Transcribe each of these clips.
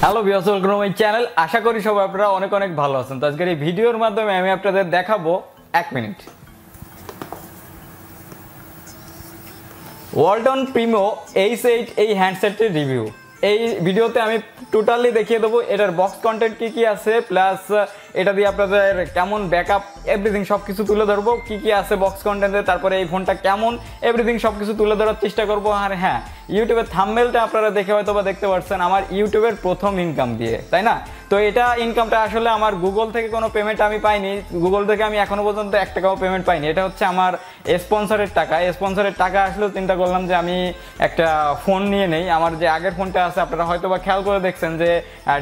Hello viewers, welcome to my channel. আশা করি সবাই আপনারা অনেক অনেক ভালো আছেন। তো আজকের এই ভিডিওর মাধ্যমে আমি আপনাদের দেখাবো 1 মিনিট ওয়ালটন প্রিমো H8 এই হ্যান্ডসেটের রিভিউ। এই ভিডিওতে আমি টোটালি দেখিয়ে দেবো এটার বক্স কন্টেন্ট কি আছে, প্লাস এটা দিয়ে আপনাদের কেমন ব্যাকআপ এভরিথিং সব কিছু তুলে ধরবো, কি আছে বক্স কন্টেন্টে, তারপরে এই ফোনটা কেমন এভরিথিং সব কিছু তুলে ধরার চেষ্টা করবো। আর হ্যাঁ, ইউটিউবের থাম্বনেলটা আপনারা দেখে হয়তো বা দেখতে পাচ্ছেন আমার ইউটিউবের প্রথম ইনকাম দিয়ে, তাই না? তো এটা ইনকামটা আসলে আমার গুগল থেকে কোনো পেমেন্ট আমি পাইনি। গুগল থেকে আমি এখনো পর্যন্ত 1 টাকাও পেমেন্ট পাইনি। এটা হচ্ছে আমার স্পন্সরের টাকা। স্পন্সরের টাকা আসলেও চিন্তা করলাম যে আমি একটা ফোন নিয়ে নেই। আমার যে আগের ফোনটা আছে আপনারা হয়তো বা খেয়াল করে দেখছেন যে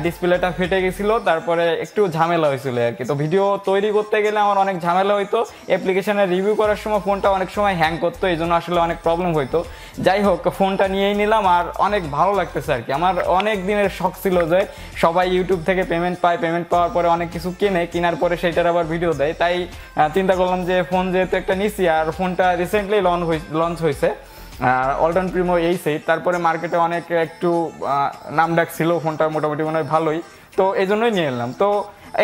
ডিসপ্লেটা ফেটে গেছিলো, তারপরে একটু ঝামেলা হয়েছিল আর কি। তো ভিডিও তৈরি করতে গেলে আমার অনেক ঝামেলা হইতো, অ্যাপ্লিকেশনের রিভিউ করার সময় ফোনটা অনেক সময় হ্যাং করতো, এই জন্য আসলে অনেক প্রবলেম হইতো। যাই হোক, ফোনটা নিয়েই নিলাম আর অনেক ভালো লাগতেছে আর কি। আমার অনেক দিনের শখ ছিল যে সবাই ইউটিউব থেকে পেমেন্ট পায়, পেমেন্ট পাওয়ার পরে অনেক কিছু কেনার পরে সেইটার আবার ভিডিও দেয়। তাই চিন্তা করলাম যে ফোন যেহেতু একটা নিছি, আর ফোনটা রিসেন্টলি লঞ্চ হয়েছে ওয়ালটন প্রিমো H8। তারপরে মার্কেটে অনেক একটু নাম ডাক ছিল, ফোনটা মোটামুটি মনে হয় ভালোই, তো এই জন্যই নিয়ে এলাম। তো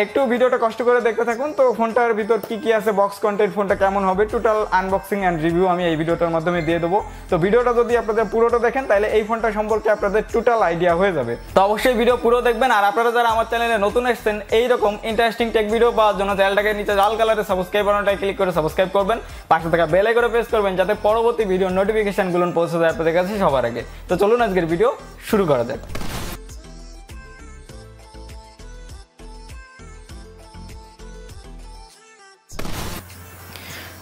একটু ভিডিওটা কষ্ট করে দেখতে থাকুন। তো ফোনটার ভিতর কি আছে বক্স কন্টেন্ট, ফোনটা কেমন হবে, টোটাল আনবক্সিং অ্যান্ড রিভিউ আমি এই ভিডিওটার মাধ্যমে দিয়ে দেবো। তো ভিডিওটা যদি আপনাদের পুরোটা দেখেন তাহলে এই ফোনটা সম্পর্কে আপনাদের টোটাল আইডিয়া হয়ে যাবে। তো অবশ্যই ভিডিও পুরো দেখবেন। আর আপনারা যারা আমার চ্যানেলে নতুন এসেছেন এইরকম ইন্টারেস্টিং টেক ভিডিও পাওয়ার জন্য চ্যানেলটাকে নিচে লাল কালারে সাবস্ক্রাইব বাটনটায় ক্লিক করে সাবস্ক্রাইব করবেন, পাশে থাকা বেল আইকনে প্রেস করবেন যাতে পরবর্তী ভিডিওর নোটিফিকেশনগুলো পৌঁছে যায় আপনাদের কাছে সবার আগে। তো চলুন আজকের ভিডিও শুরু করা যাক।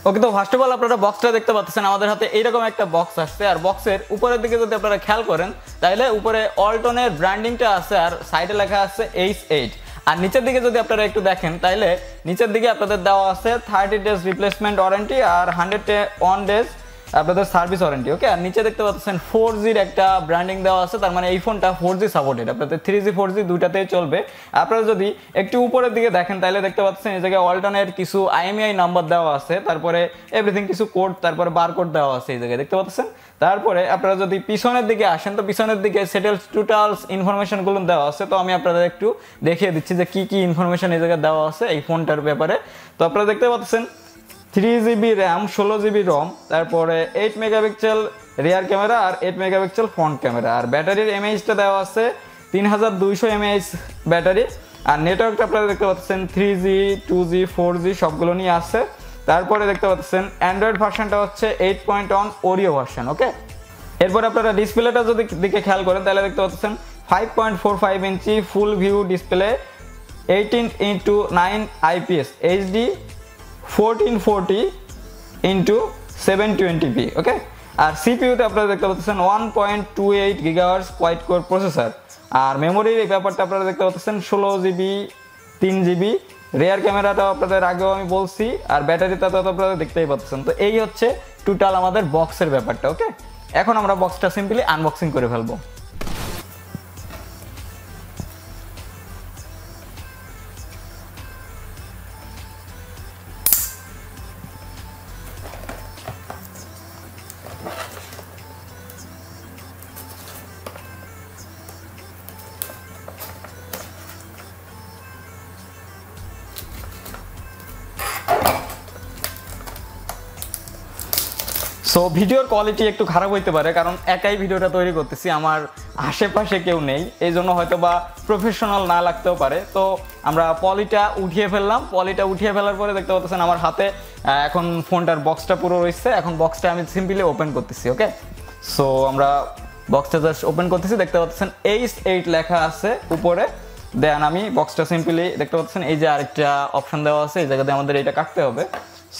ওকে, তো ফার্স্ট অফ অল আপনারা বক্সটা দেখতে পাচ্ছেন, আমাদের হাতে এইরকম একটা বক্স আসছে। আর বক্সের উপরের দিকে যদি আপনারা খেয়াল করেন তাহলে উপরে ওয়ালটনের ব্র্যান্ডিংটা আছে আর সাইডে লেখা আছে H8। আর নিচের দিকে যদি আপনারা একটু দেখেন তাহলে নিচের দিকে আপনাদের দেওয়া আছে 30 ডেজ রিপ্লেসমেন্ট ওয়ারেন্টি আর 101 ডেজ আপনাদের সার্ভিস ওয়ারেন্টি। ওকে, আর নিচে দেখতে পাচ্ছেন 4Gর একটা ব্র্যান্ডিং দেওয়া আছে, তার মানে এই ফোনটা 4G সাপোর্টেড, আপনাদের 3G 4G দুইটাতেই চলবে। আপনারা যদি একটু উপরের দিকে দেখেন তাহলে দেখতে পাচ্ছেন এই জায়গায় ওয়ালটনের কিছু IMEI নাম্বার দেওয়া আছে, তারপরে এভরিথিং কিছু কোড, তারপরে বারকোড দেওয়া আছে এই জায়গায় দেখতে পাচ্ছেন। তারপরে আপনারা যদি পিছনের দিকে আসেন তো পিছনের দিকে সেটেলস টোটালস ইনফরমেশনগুলো দেওয়া আছে। তো আমি আপনাদের একটু দেখিয়ে দিচ্ছি যে কি ইনফরমেশন এই জায়গায় দেওয়া আছে এই ফোনটার ব্যাপারে। তো আপনারা দেখতে পাচ্ছেন 3GB র্যাম, 16GB রম, তারপরে 8 মেগাপিক্সেল রিয়ার ক্যামেরা আর 8 মেগাপিক্সেল ফ্রন্ট ক্যামেরা। আর ব্যাটারির এমএএইচটা দেওয়া আছে 3200 এমএএইচ ব্যাটারি। আর নেটওয়ার্কটা আপনারা দেখতে পাচ্ছেন 3G 2G 4G সবগুলো নিয়ে আসছে। তারপরে দেখতে পাচ্ছেন অ্যান্ড্রয়েড ভার্সনটা হচ্ছে 8.1 ওরিও ভার্সন। ওকে, এরপর আপনারা ডিসপ্লেটা যদি দিকে খেয়াল করেন তাহলে দেখতে পাচ্ছেন 5.45 inch full view display, 18:9 IPS HD 1440x720p। Okay, আর সিপিইউতে আপনারা দেখতে পাচ্ছেন 1.28 GHz কোয়াড কোর প্রসেসর। আর মেমোরির এই ব্যাপারটা আপনারা দেখতে পাচ্ছেন 16GB 3GB। রেয়ার ক্যামেরাটাও আপনাদের আগেও আমি বলছি, আর ব্যাটারিটা তো আপনারা দেখতেই পাচ্ছেন। তো এই হচ্ছে টোটাল আমাদের বক্সের ব্যাপারটা। ওকে, এখন আমরা বক্সটা সিম্পলি আনবক্সিং করে ফেলবো। সো ভিডিওর কোয়ালিটি একটু খারাপ হইতে পারে, কারণ একাই ভিডিওটা তৈরি করতেছি, আমার আশেপাশে কেউ নেই, এই জন্য হয়তো বা প্রফেশনাল না লাগতেও পারে। তো আমরা পলিটা উঠিয়ে ফেললাম। পলিটা উঠিয়ে ফেলার পরে দেখতে পাচ্ছেন আমার হাতে এখন ফোনটার বক্সটা পুরো রয়েছে। এখন বক্সটা আমি সিম্পলি ওপেন করতেছি। ওকে, সো আমরা বক্সটা জাস্ট ওপেন করতেছি। দেখতে পাচ্ছেন H8 লেখা আছে উপরে। দেন আমি বক্সটা সিম্পলি দেখতে পাচ্ছেন এই যে আরেকটা অপশন দেওয়া আছে, এই জায়গাতে আমাদের এটা কাটতে হবে।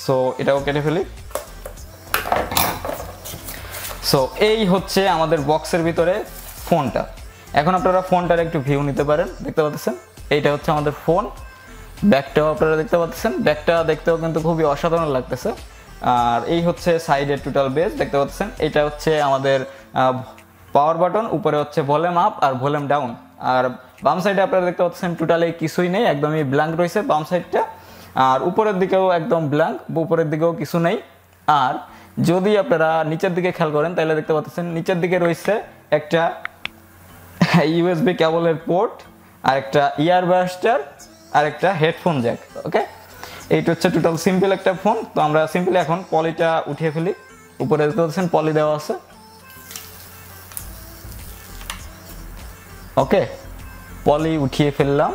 সো এটাও কেটে ফেলি। সো এই হচ্ছে আমাদের বক্সের ভিতরে ফোনটা। এখন আপনারা ফোনটার একটু ভিউ নিতে পারেন। দেখতে পাচ্ছেন এইটা হচ্ছে আমাদের ফোন। ব্যাকটাও আপনারা দেখতে পাচ্ছেন, ব্যাকটা দেখতেও কিন্তু খুবই অসাধারণ লাগতেছে। আর এই হচ্ছে সাইডের টোটাল বেস দেখতে পাচ্ছেন। এটা হচ্ছে আমাদের পাওয়ার বাটন, উপরে হচ্ছে ভলিউম আপ আর ভলিউম ডাউন। আর বাম সাইডে আপনারা দেখতে পাচ্ছেন টোটালি কিছুই নেই, একদমই ব্ল্যাঙ্ক রয়েছে বাম সাইডটা। আর উপরের দিকেও একদম ব্ল্যাঙ্ক, উপরের দিকেও কিছু নেই। আর যদি আপনারা নিচের দিকে খেয়াল করেন তাহলে দেখতে পাচ্ছেন নিচের দিকে রয়েছে একটা USB কেবলের পোর্ট, আর একটা ইয়ার বাস্টার আর একটা হেডফোন জ্যাক। ওকে, এইটা হচ্ছে টোটাল সিম্পল একটা ফোন। তো আমরা সিম্পলি এখন পলিটা উঠিয়ে ফেলি। উপরে দেখতে পাচ্ছেন পলি দেওয়া আছে। ওকে, পলি উঠিয়ে ফেললাম।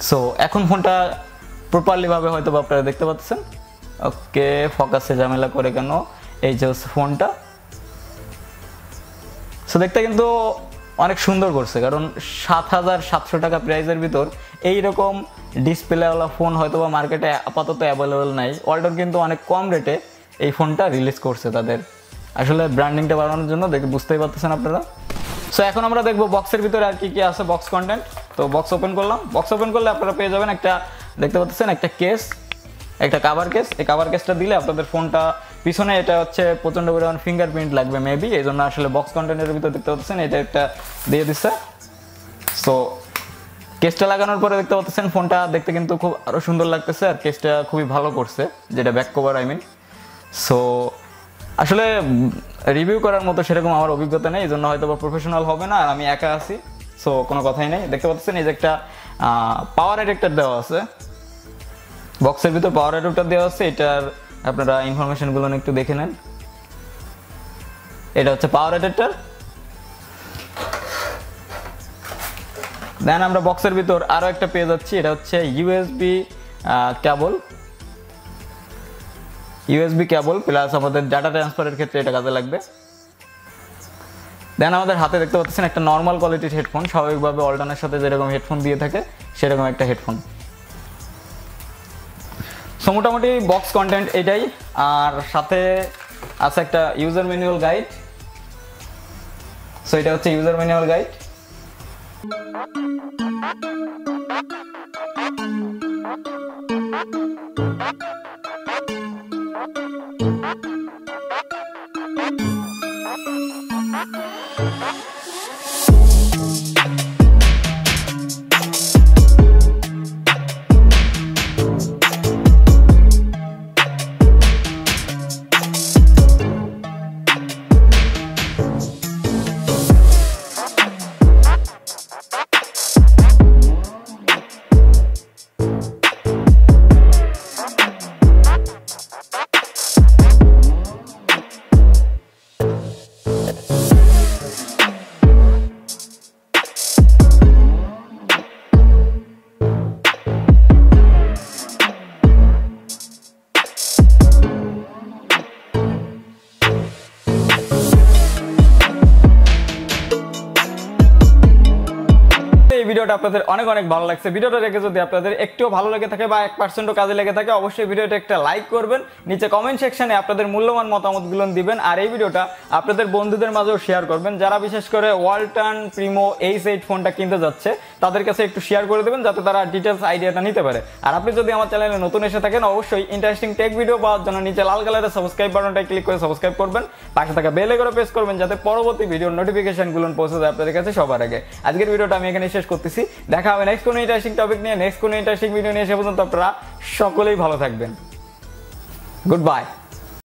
সো এখন ফোনটা প্রপারলি ভাবে হয়তো আপনারা দেখতে পাচ্ছেন। ওকে, ফোকাসে ঝামেলা করে কেন, এই যে ফোনটা। সো দেখতে কিন্তু অনেক সুন্দর করছে, কারণ 7,700 টাকা প্রাইসের ভিতর এইরকম ডিসপ্লেওয়ালা ফোন হয়তো বা মার্কেটে আপাতত অ্যাভেলেবেল নাই। ওয়ালটন কিন্তু অনেক কম রেটে এই ফোনটা রিলিজ করছে তাদের আসলে ব্র্যান্ডিংটা বাড়ানোর জন্য। দেখে বুঝতেই পারতেছেন আপনারা। সো এখন আমরা দেখবো বক্সের ভিতরে আর কি কি আছে, বক্স কন্টেন্ট। তো বক্স ওপেন করলাম। বক্স ওপেন করলে আপনারা পেয়ে যাবেন একটা, দেখতে পাচ্ছেন একটা কেস, একটা কাভার কেস। এই কাভার কেসটা দিলে আপনাদের ফোনটা পিছনে, এটা হচ্ছে প্রচন্ড পরিমাণ ফিঙ্গারপ্রিন্ট লাগবে মেবি, এই জন্য আসলে বক্স কন্টেন্টের ভিতরে দেখতে পাচ্ছেন এটা একটা দিয়ে দিচ্ছে। সো কেসটা লাগানোর পরে দেখতে পাচ্ছেন ফোনটা দেখতে কিন্তু খুব আরো সুন্দর লাগতেছে, আর কেসটা খুবই ভালো করছে, যেটা back cover I mean. So আসলে রিভিউ করার মতো সেরকম আমার অভিজ্ঞতা নেই, এই জন্য হয়তো বা প্রফেশনাল হবে না, আর আমি একা আছি। সো কোনো কথাই নেই। দেখতে পাচ্ছেন এই যে একটা পাওয়ার অ্যাডাপ্টার দেওয়া আছে বক্সের ভিতর, পাওয়ার অ্যাডাপ্টার দেওয়া আছে। এটার আপনারা ইনফরমেশনগুলো একটু দেখে নেন। এটা হচ্ছে পাওয়ার অ্যাডাপ্টার। দেন আমরা বক্সের ভিতর আরো একটা পেয়ে যাচ্ছি, এটা হচ্ছে ইউএসবি কেবল প্লাস আমাদের ডাটা ট্রান্সফারের ক্ষেত্রে এটা কাজে লাগবে। দেন আমাদের হাতে দেখতে পাচ্ছেন একটা নর্মাল কোয়ালিটির হেডফোন, স্বাভাবিকভাবে ওয়ালটনের সাথে যেরকম হেডফোন দিয়ে থাকে সেরকম একটা হেডফোন। সো মোটামুটি বক্স কন্টেন্ট এটাই, আর সাথে আছে একটা ইউজার ম্যানুয়াল গাইড। সো এটা হচ্ছে ইউজার ম্যানুয়াল গাইড। ভিডিওটা আপনাদের অনেক অনেক ভালো লাগছে। ভিডিওটা দেখে যদি আপনাদের একটুও ভালো লেগে থাকে বা 1% কাজে লেগে থাকে, অবশ্যই ভিডিওটা একটা লাইক করবেন, নিচে কমেন্ট সেকশনে আপনাদের মূল্যবান মতামতগুলো দিবেন, আর এই ভিডিওটা আপনাদের বন্ধুদের মাঝেও শেয়ার করবেন। যারা বিশেষ করে ওয়ালটন প্রিমো H8 ফোনটা কিনতে যাচ্ছে তাদের কাছে একটু শেয়ার করে দেবেন, যাতে তারা ডিটেলস আইডিয়াটা নিতে পারে। আর আপনি যদি আমার চ্যানেলে নতুন এসে থাকেন, অবশ্যই ইন্টারেস্টিং টেক ভিডিও পাওয়ার জন্য নিচে লাল কালারের সাবস্ক্রাইব বাটনটা ক্লিক করে সাবস্ক্রাইব করবেন, পাশে থাকা বেল আইকনে প্রেস করবেন, যাতে পরবর্তী ভিডিওর নোটিফিকেশনগুলো পৌঁছে যায় আপনাদের কাছে সবার আগে। আজকের ভিডিওটা আমি এখানে শেষ করতেছি। দেখা হবে নেক্সট কোনো ইন্টারেস্টিং টপিক নিয়ে, নেক্সট কোনো ইন্টারেস্টিং ভিডিও নিয়ে। সে পর্যন্ত আপনারা সকলেই ভালো থাকবেন। Good bye.